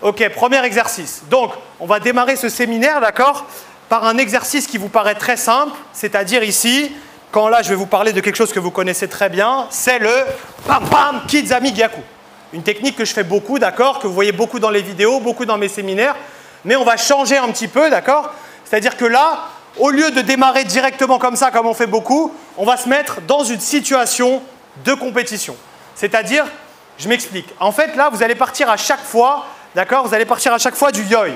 Ok, premier exercice. Donc, on va démarrer ce séminaire, d'accord, par un exercice qui vous paraît très simple, c'est-à-dire ici, quand là je vais vous parler de quelque chose que vous connaissez très bien, c'est le Pam Pam Kizami Gyaku. Une technique que je fais beaucoup, d'accord, que vous voyez beaucoup dans les vidéos, beaucoup dans mes séminaires, mais on va changer un petit peu, d'accord? C'est-à-dire que là, au lieu de démarrer directement comme ça, comme on fait beaucoup, on va se mettre dans une situation de compétition. C'est-à-dire, je m'explique. En fait, là, vous allez partir à chaque fois, d'accord? Vous allez partir à chaque fois du yoi,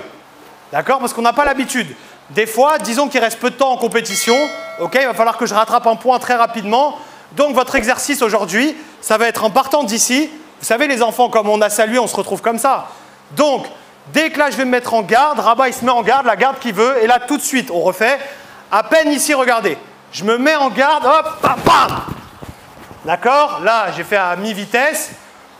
d'accord? Parce qu'on n'a pas l'habitude. Des fois, disons qu'il reste peu de temps en compétition, ok? Il va falloir que je rattrape un point très rapidement. Donc, votre exercice aujourd'hui, ça va être en partant d'ici. Vous savez, les enfants, comme on a salué, on se retrouve comme ça. Donc, dès que là, je vais me mettre en garde, Rabat, il se met en garde, la garde qu'il veut, et là, tout de suite, on refait. À peine ici, regardez. Je me mets en garde, hop, bam, bam. D'accord? Là, j'ai fait à mi-vitesse.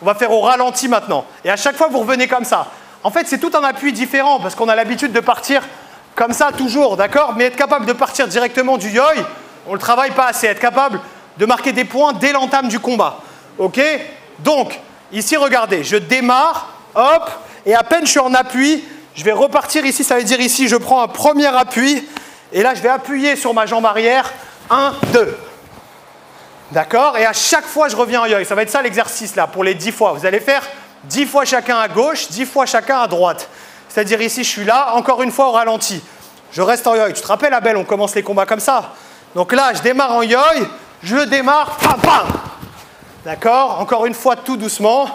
On va faire au ralenti maintenant. Et à chaque fois, vous revenez comme ça. En fait, c'est tout un appui différent, parce qu'on a l'habitude de partir comme ça toujours, d'accord? Mais être capable de partir directement du yoi, on ne le travaille pas assez. Être capable de marquer des points dès l'entame du combat. Ok? Donc, ici, regardez, je démarre, hop, et à peine je suis en appui, je vais repartir ici, ça veut dire ici, je prends un premier appui, et là, je vais appuyer sur ma jambe arrière, 1, 2. D'accord? Et à chaque fois, je reviens en yoi. Ça va être ça l'exercice là, pour les 10 fois. Vous allez faire 10 fois chacun à gauche, 10 fois chacun à droite. C'est-à-dire ici, je suis là, encore une fois au ralenti. Je reste en yoi. Tu te rappelles, Abel, on commence les combats comme ça. Donc là, je démarre en yoi, je démarre, pam, pam. D'accord? Encore une fois, tout doucement.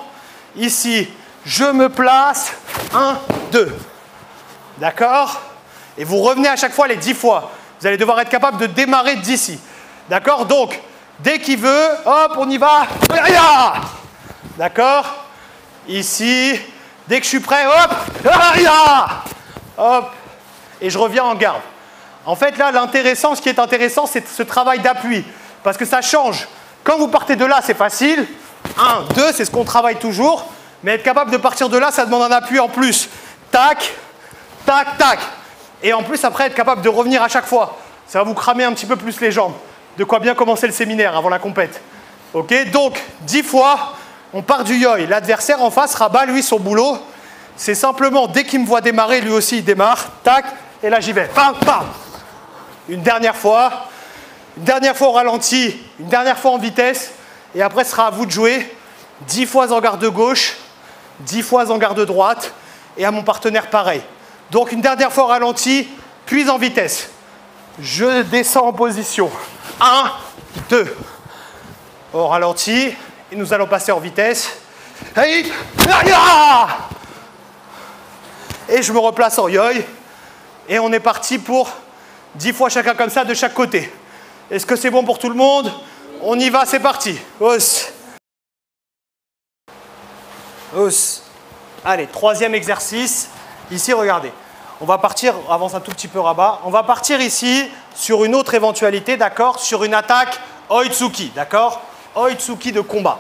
Ici, je me place, 1, 2. D'accord? Et vous revenez à chaque fois les 10 fois. Vous allez devoir être capable de démarrer d'ici. D'accord? Donc, dès qu'il veut, hop, on y va. D'accord? Ici, dès que je suis prêt, hop, hop, et je reviens en garde. En fait, là, ce qui est intéressant, c'est ce travail d'appui. Parce que ça change. Quand vous partez de là, c'est facile. 1, 2, c'est ce qu'on travaille toujours. Mais être capable de partir de là, ça demande un appui en plus. Tac, tac, tac. Et en plus, après, être capable de revenir à chaque fois. Ça va vous cramer un petit peu plus les jambes. De quoi bien commencer le séminaire avant la compète. Ok? Donc, 10 fois, on part du yoi. L'adversaire en face, Rabat, lui, son boulot, c'est simplement, dès qu'il me voit démarrer, lui aussi, il démarre. Tac, et là, j'y vais. Pam, pam. Une dernière fois au ralenti, une dernière fois en vitesse. Et après, ce sera à vous de jouer 10 fois en garde gauche, 10 fois en garde droite. Et à mon partenaire, pareil. Donc, une dernière fois au ralenti, puis en vitesse. Je descends en position. 1, 2. Au ralenti. Et nous allons passer en vitesse. Et je me replace en yoi. Et on est parti pour 10 fois chacun comme ça de chaque côté. Est-ce que c'est bon pour tout le monde? On y va, c'est parti. Os. Os. Allez, troisième exercice. Ici, regardez. On va partir, avance un tout petit peu Rabat. On va partir ici sur une autre éventualité, d'accord? Sur une attaque Oitsuki, d'accord? Oitsuki de combat.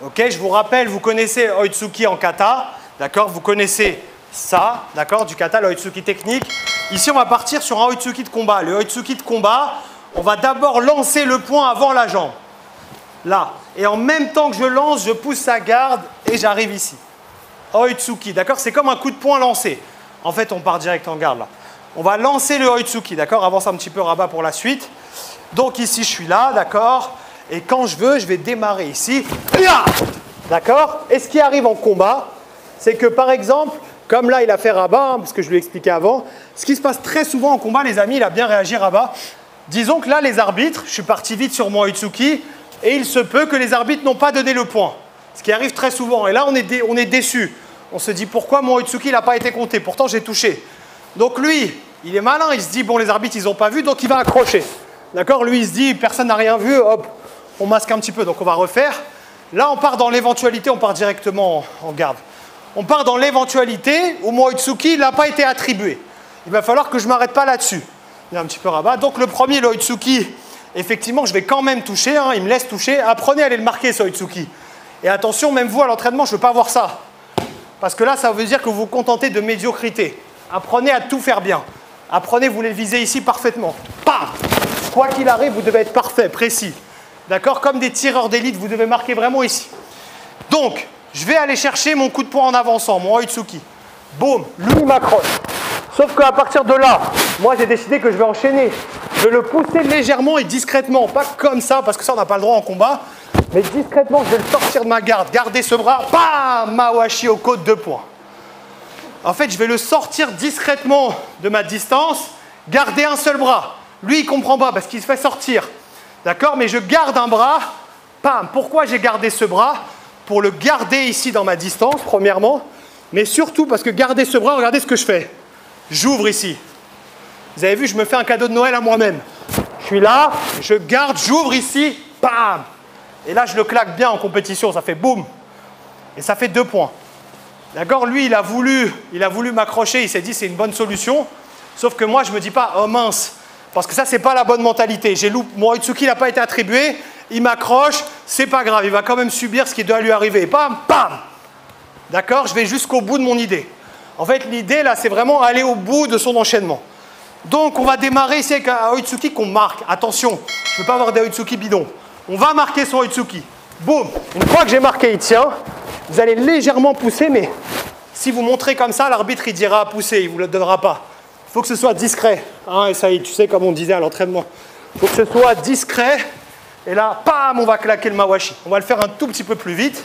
Ok, je vous rappelle, vous connaissez Oitsuki en kata, d'accord? Vous connaissez ça, d'accord? Du kata, le Oitsuki technique. Ici, on va partir sur un Oitsuki de combat. Le Oitsuki de combat, on va d'abord lancer le poing avant la jambe. Là. Et en même temps que je lance, je pousse sa garde et j'arrive ici. Oitsuki, d'accord? C'est comme un coup de poing lancé. En fait, on part direct en garde là. On va lancer le Oitsuki, d'accord? Avance un petit peu Rabat pour la suite. Donc ici, je suis là, d'accord? Et quand je veux, je vais démarrer ici. D'accord? Et ce qui arrive en combat, c'est que par exemple, comme là, il a fait Rabat, hein, parce que je lui ai expliqué avant, ce qui se passe très souvent en combat, les amis, il a bien réagi Rabat. Disons que là, les arbitres, je suis parti vite sur mon Oitsuki, et il se peut que les arbitres n'ont pas donné le point. Ce qui arrive très souvent. Et là, on est déçu. On se dit pourquoi mon Oitsuki n'a pas été compté. Pourtant, j'ai touché. Donc lui, il est malin. Il se dit, bon, les arbitres, ils n'ont pas vu, donc il va accrocher. D'accord? Lui, il se dit, personne n'a rien vu. Hop, on masque un petit peu. Donc on va refaire. Là, on part dans l'éventualité. On part directement en garde. On part dans l'éventualité où mon Oitsuki n'a pas été attribué. Il va falloir que je ne m'arrête pas là-dessus. Il y a un petit peu Rabat. Donc le premier, le Oitsuki, effectivement, je vais quand même toucher. Hein, il me laisse toucher. Apprenez à aller le marquer, ce Oitsuki. Et attention, même vous, à l'entraînement, je ne veux pas voir ça. Parce que là, ça veut dire que vous vous contentez de médiocrité. Apprenez à tout faire bien. Apprenez, vous les visez ici parfaitement. Pam! Quoi qu'il arrive, vous devez être parfait, précis. D'accord? Comme des tireurs d'élite, vous devez marquer vraiment ici. Donc, je vais aller chercher mon coup de poing en avançant, mon Oitsuki. Boum, lui il m'accroche. Sauf qu'à partir de là, moi j'ai décidé que je vais enchaîner. Je vais le pousser légèrement et discrètement, pas comme ça, parce que ça on n'a pas le droit en combat. Mais discrètement, je vais le sortir de ma garde, garder ce bras, bam, Mawashi aux côtes, 2 points. En fait, je vais le sortir discrètement de ma distance, garder un seul bras. Lui, il ne comprend pas parce qu'il se fait sortir. D'accord? Mais je garde un bras, bam. Pourquoi j'ai gardé ce bras? Pour le garder ici dans ma distance, premièrement. Mais surtout parce que garder ce bras, regardez ce que je fais. J'ouvre ici. Vous avez vu, je me fais un cadeau de Noël à moi-même. Je suis là, je garde, j'ouvre ici, bam. Et là, je le claque bien en compétition, ça fait boum. Et ça fait 2 points. D'accord? Lui, il a voulu m'accrocher, il s'est dit c'est une bonne solution. Sauf que moi, je ne me dis pas, oh mince, parce que ça, ce n'est pas la bonne mentalité. Mon Oitsuki n'a pas été attribué, il m'accroche, c'est pas grave, il va quand même subir ce qui doit lui arriver. Bam, bam. D'accord? Je vais jusqu'au bout de mon idée. En fait, l'idée, là, c'est vraiment aller au bout de son enchaînement. Donc, on va démarrer ici avec un Oitsuki qu'on marque. Attention, je ne veux pas avoir des Oitsuki bidons. On va marquer son Oitsuki. Boum. Une fois que j'ai marqué, il tient. Vous allez légèrement pousser, mais si vous montrez comme ça, l'arbitre, il dira pousser, il ne vous le donnera pas. Il faut que ce soit discret. Hein, et ça y est, tu sais comme on disait à l'entraînement. Il faut que ce soit discret. Et là, pam, on va claquer le Mawashi. On va le faire un tout petit peu plus vite.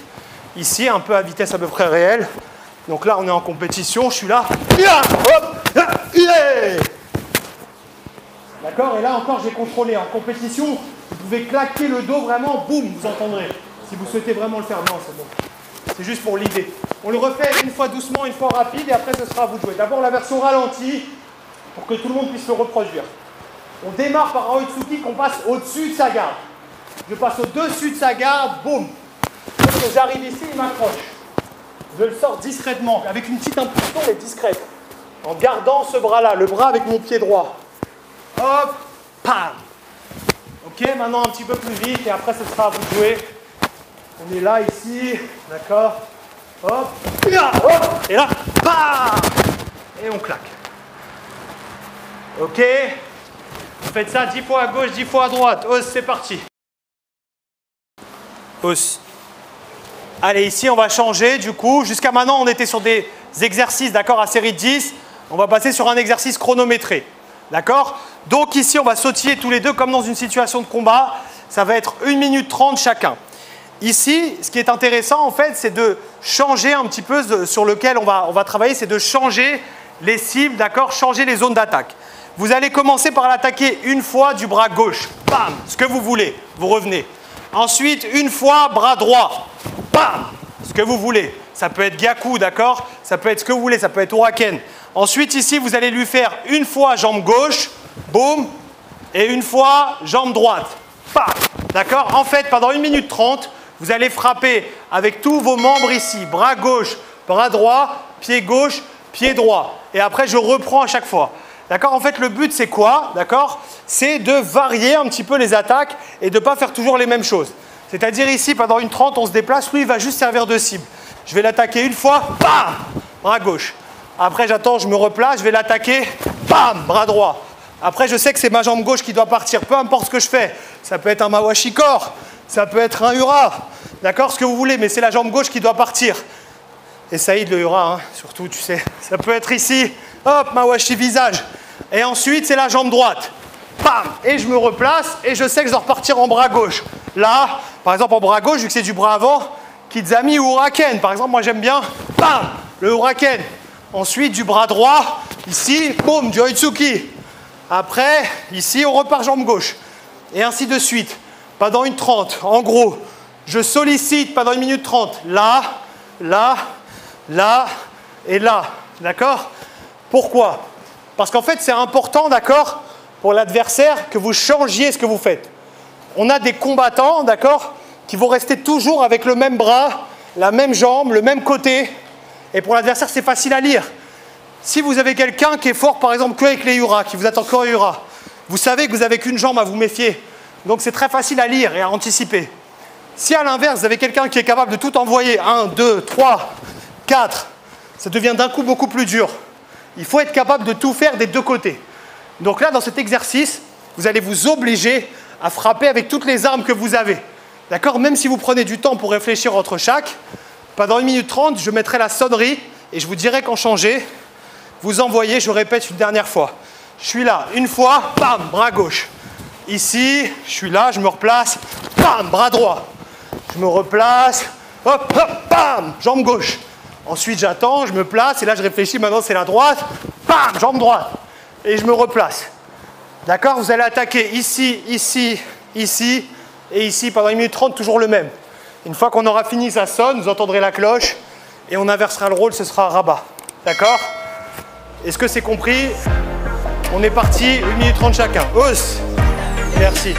Ici, un peu à vitesse à peu près réelle. Donc là, on est en compétition. Je suis là. Hop, yeah. D'accord? Et là encore, j'ai contrôlé. En compétition, vous pouvez claquer le dos vraiment, boum, vous entendrez. Si vous souhaitez vraiment le faire, non, c'est bon. C'est juste pour l'idée. On le refait une fois doucement, une fois rapide, et après, ce sera à vous de jouer. D'abord, la version ralentie, pour que tout le monde puisse le reproduire. On démarre par un Oitsuki qu'on passe au-dessus de sa garde. Je passe au-dessus de sa garde, boum. Quand j'arrive ici, il m'accroche. Je le sors discrètement, avec une petite impulsion, mais discrète. En gardant ce bras-là, le bras avec mon pied droit. Hop, pam. Ok, maintenant un petit peu plus vite et après ce sera à vous de jouer. On est là ici, d'accord. Hop, et là, pam. Et on claque. Ok. Vous faites ça 10 fois à gauche, 10 fois à droite. Hausse, c'est parti. Hausse. Allez, ici on va changer du coup. Jusqu'à maintenant on était sur des exercices, d'accord, à série de 10. On va passer sur un exercice chronométré. D'accord? Donc ici, on va sautiller tous les deux comme dans une situation de combat. Ça va être 1 minute 30 chacun. Ici, ce qui est intéressant, en fait, c'est de changer un petit peu sur lequel on va travailler, c'est de changer les cibles, d'accord? Changer les zones d'attaque. Vous allez commencer par l'attaquer une fois du bras gauche. Bam! Ce que vous voulez. Vous revenez. Ensuite, une fois, bras droit. Bam! Ce que vous voulez. Ça peut être Gyaku, d'accord? Ça peut être ce que vous voulez, ça peut être Uraken. Ensuite, ici, vous allez lui faire une fois jambe gauche, boum, et une fois jambe droite. D'accord? En fait, pendant 1 minute 30, vous allez frapper avec tous vos membres ici. Bras gauche, bras droit, pied gauche, pied droit. Et après, je reprends à chaque fois. D'accord? En fait, le but, c'est quoi? D'accord? C'est de varier un petit peu les attaques et de ne pas faire toujours les mêmes choses. C'est-à-dire ici, pendant une 30, on se déplace. Lui, il va juste servir de cible. Je vais l'attaquer une fois, bam, bras gauche. Après, j'attends, je me replace, je vais l'attaquer, bam, bras droit. Après, je sais que c'est ma jambe gauche qui doit partir, peu importe ce que je fais. Ça peut être un Mawashi Core, ça peut être un Ura, d'accord, ce que vous voulez, mais c'est la jambe gauche qui doit partir. Et Saïd, le Ura, hein, surtout, tu sais. Ça peut être ici, hop, Mawashi visage. Et ensuite, c'est la jambe droite. Bam, et je me replace, et je sais que je dois repartir en bras gauche. Là, par exemple, en bras gauche, vu que c'est du bras avant, Kizami ou Uraken. Par exemple, moi, j'aime bien, bam, le Uraken. Ensuite, du bras droit, ici, boum, du Oitsuki. Après, ici, on repart jambe gauche. Et ainsi de suite. Pendant une 30, en gros, je sollicite pendant 1 minute 30. Là, là, là et là. D'accord? Pourquoi? Parce qu'en fait, c'est important, d'accord, pour l'adversaire, que vous changiez ce que vous faites. On a des combattants, d'accord, qui vont rester toujours avec le même bras, la même jambe, le même côté. Et pour l'adversaire, c'est facile à lire. Si vous avez quelqu'un qui est fort, par exemple, qu'avec les Ura, qui vous attend que Ura, vous savez que vous n'avez qu'une jambe à vous méfier. Donc, c'est très facile à lire et à anticiper. Si à l'inverse, vous avez quelqu'un qui est capable de tout envoyer, 1, 2, 3, 4, ça devient d'un coup beaucoup plus dur. Il faut être capable de tout faire des deux côtés. Donc là, dans cet exercice, vous allez vous obliger à frapper avec toutes les armes que vous avez. D'accord? Même si vous prenez du temps pour réfléchir entre chaque, pendant 1 minute 30, je mettrai la sonnerie Et je vous dirai quand changer, vous envoyez, je répète une dernière fois. Je suis là, une fois, bam, bras gauche. Ici, je suis là, je me replace, bam, bras droit. Je me replace, hop, hop, bam, jambe gauche. Ensuite, j'attends, je me place, et là, je réfléchis, maintenant, c'est la droite, bam, jambe droite. Et je me replace. D'accord? Vous allez attaquer ici, ici, ici, et ici, pendant 1 minute 30, toujours le même. Une fois qu'on aura fini, ça sonne, vous entendrez la cloche, et on inversera le rôle, ce sera rabat. D'accord? Est-ce que c'est compris? On est parti, 1 minute 30 chacun. Hausse. Merci.